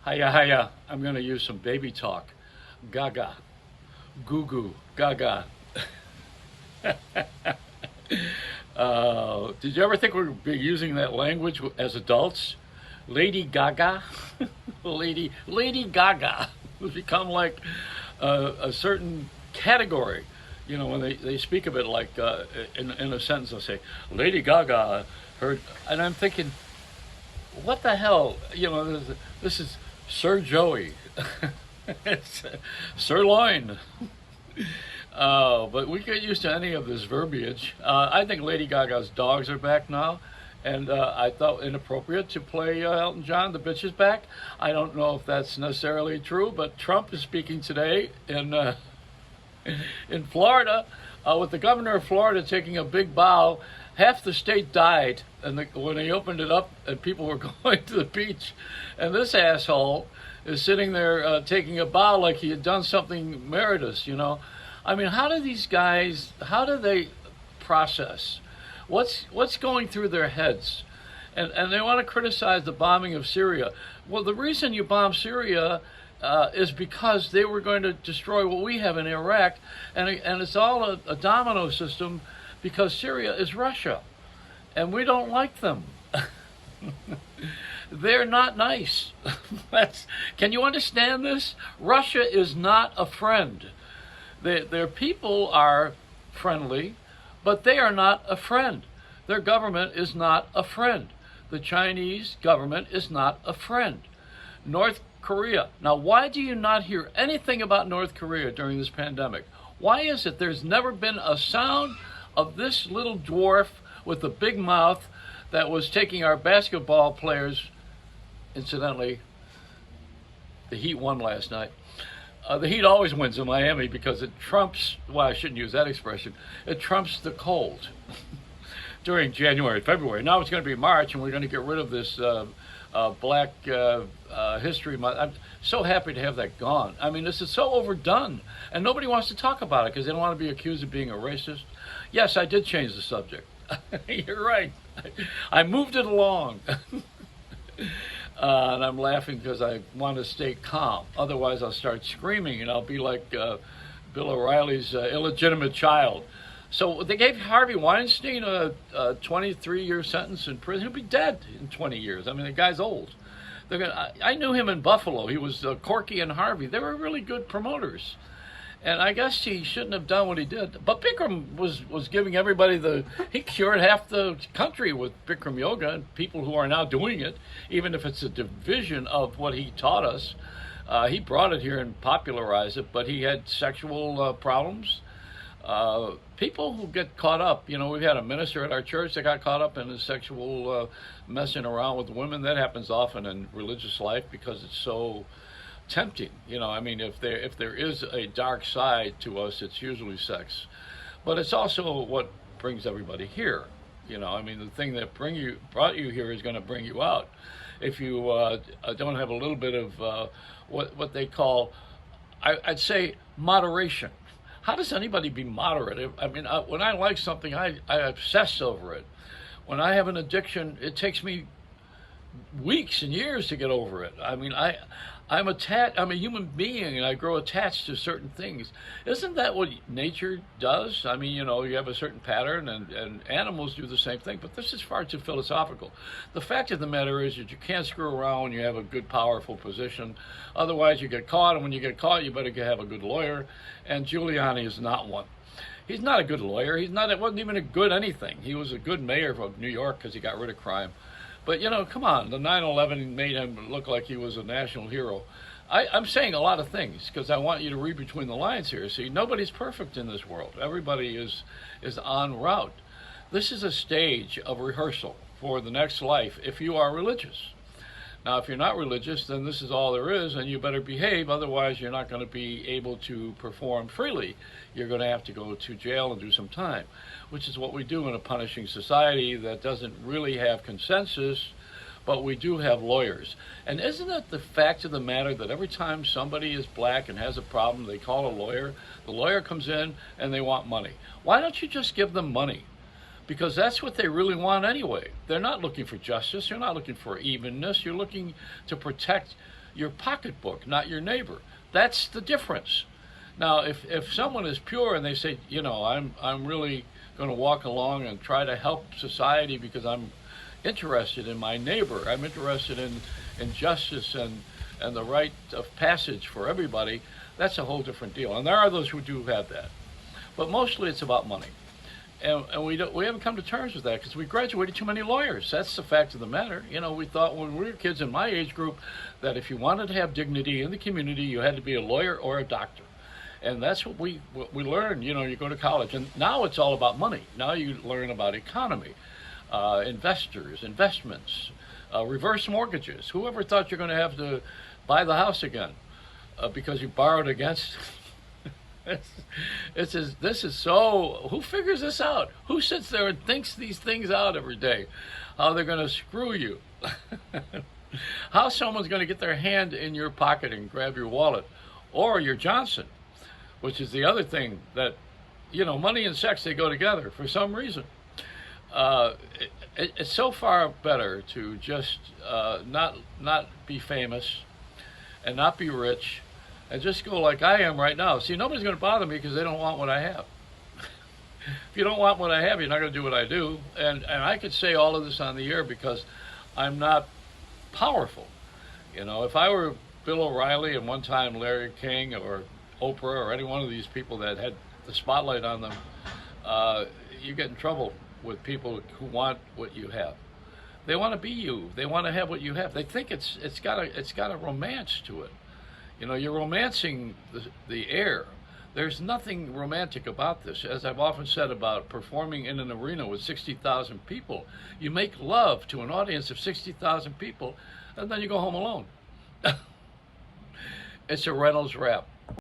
Hiya, hiya. I'm going to use some baby talk. Gaga. Goo goo. Gaga. Did you ever think we'd be using that language as adults? Lady Gaga? Lady Gaga has become like a certain category. You know, when they speak of it like in a sentence, they'll say, Lady Gaga heard. And I'm thinking, what the hell? You know, this is Sir Joey. It's Sirloin. But we get used to any of this verbiage. I think Lady Gaga's dogs are back now, and I thought inappropriate to play Elton John, The Bitch is Back. I don't know if that's necessarily true, but Trump is speaking today in Florida, with the governor of Florida taking a big bow. Half the state died, and when he opened it up, and people were going to the beach, and this asshole is sitting there taking a bow like he had done something meritorious. You know, I mean, how do these guys? How do they process? What's going through their heads? And they want to criticize the bombing of Syria. Well, the reason you bomb Syria is because they were going to destroy what we have in Iraq, and it's all a domino system because Syria is Russia, and we don't like them. They're not nice. Can you understand this? Russia is not a friend. Their people are friendly, but they are not a friend. Their government is not a friend. The Chinese government is not a friend. North Korea. Now, why do you not hear anything about North Korea during this pandemic? Why is it there's never been a sound of this little dwarf with a big mouth that was taking our basketball players? Incidentally, the Heat won last night. The Heat always wins in Miami because it trumps, well, I shouldn't use that expression, it trumps the cold during January, February. Now it's going to be March, and we're going to get rid of this Black History Month. I'm so happy to have that gone. I mean, this is so overdone, and nobody wants to talk about it because they don't want to be accused of being a racist. Yes, I did change the subject. You're right. I moved it along. And I'm laughing because I want to stay calm. Otherwise, I'll start screaming, and I'll be like Bill O'Reilly's illegitimate child. So they gave Harvey Weinstein a 23-year sentence in prison. He'll be dead in 20 years. I mean, the guy's old. I knew him in Buffalo. He was Corky and Harvey. They were really good promoters. And I guess he shouldn't have done what he did. But Bikram was giving everybody he cured half the country with Bikram yoga, and people who are now doing it, even if it's a division of what he taught us. He brought it here and popularized it, but he had sexual problems. People who get caught up, you know, we've had a minister at our church that got caught up in his sexual messing around with women. That happens often in religious life because it's so tempting. You know, I mean, if there is a dark side to us, it's usually sex, but it's also what brings everybody here. You know, I mean, the thing that brought you here is going to bring you out. If you don't have a little bit of what they call, I'd say, moderation. How does anybody be moderate? I mean, when I like something, I obsess over it. When I have an addiction, it takes me weeks and years to get over it. I mean, I'm attached. I'm a human being, and I grow attached to certain things. Isn't that what nature does? I mean, you know, you have a certain pattern, and animals do the same thing. But this is far too philosophical. The fact of the matter is that you can't screw around when you have a good, powerful position. Otherwise, you get caught, and when you get caught, you better have a good lawyer. And Giuliani is not one. He's not a good lawyer. It wasn't even a good anything. He was a good mayor of New York because he got rid of crime. But, you know, come on, the 9/11 made him look like he was a national hero. I'm saying a lot of things because I want you to read between the lines here. See, nobody's perfect in this world. Everybody is en route. This is a stage of rehearsal for the next life if you are religious. Now, if you're not religious, then this is all there is, and you better behave. Otherwise, you're not going to be able to perform freely. You're going to have to go to jail and do some time, which is what we do in a punishing society that doesn't really have consensus, but we do have lawyers. And isn't it the fact of the matter that every time somebody is black and has a problem, they call a lawyer, the lawyer comes in and they want money? Why don't you just give them money? Because that's what they really want anyway. They're not looking for justice. You're not looking for evenness. You're looking to protect your pocketbook, not your neighbor. That's the difference. Now, if someone is pure and they say, I'm really going to walk along and try to help society because I'm interested in my neighbor, I'm interested in justice and the right of passage for everybody, that's a whole different deal. And there are those who do have that. But mostly it's about money. And we haven't come to terms with that because we graduated too many lawyers. That's the fact of the matter. We thought when we were kids in my age group that if you wanted to have dignity in the community, you had to be a lawyer or a doctor. And that's what we learned. You go to college. And now it's all about money. Now you learn about economy, investors, investments, reverse mortgages. Whoever thought you're going to have to buy the house again because you borrowed against this is so. Who figures this out? Who sits there and thinks these things out every day? How they're going to screw you? How someone's going to get their hand in your pocket and grab your wallet, or your Johnson, which is the other thing that, money and sex, they go together for some reason. It's so far better to just not be famous and not be rich and just go like I am right now. See, nobody's going to bother me because they don't want what I have. If you don't want what I have, you're not going to do what I do. And I could say all of this on the air because I'm not powerful. If I were Bill O'Reilly and one time Larry King or Oprah or any one of these people that had the spotlight on them, you get in trouble with people who want what you have. They want to be you. They want to have what you have. They think it's got a romance to it. You're romancing the air. There's nothing romantic about this. As I've often said about performing in an arena with 60,000 people, you make love to an audience of 60,000 people, and then you go home alone. It's a Reynolds Wrap.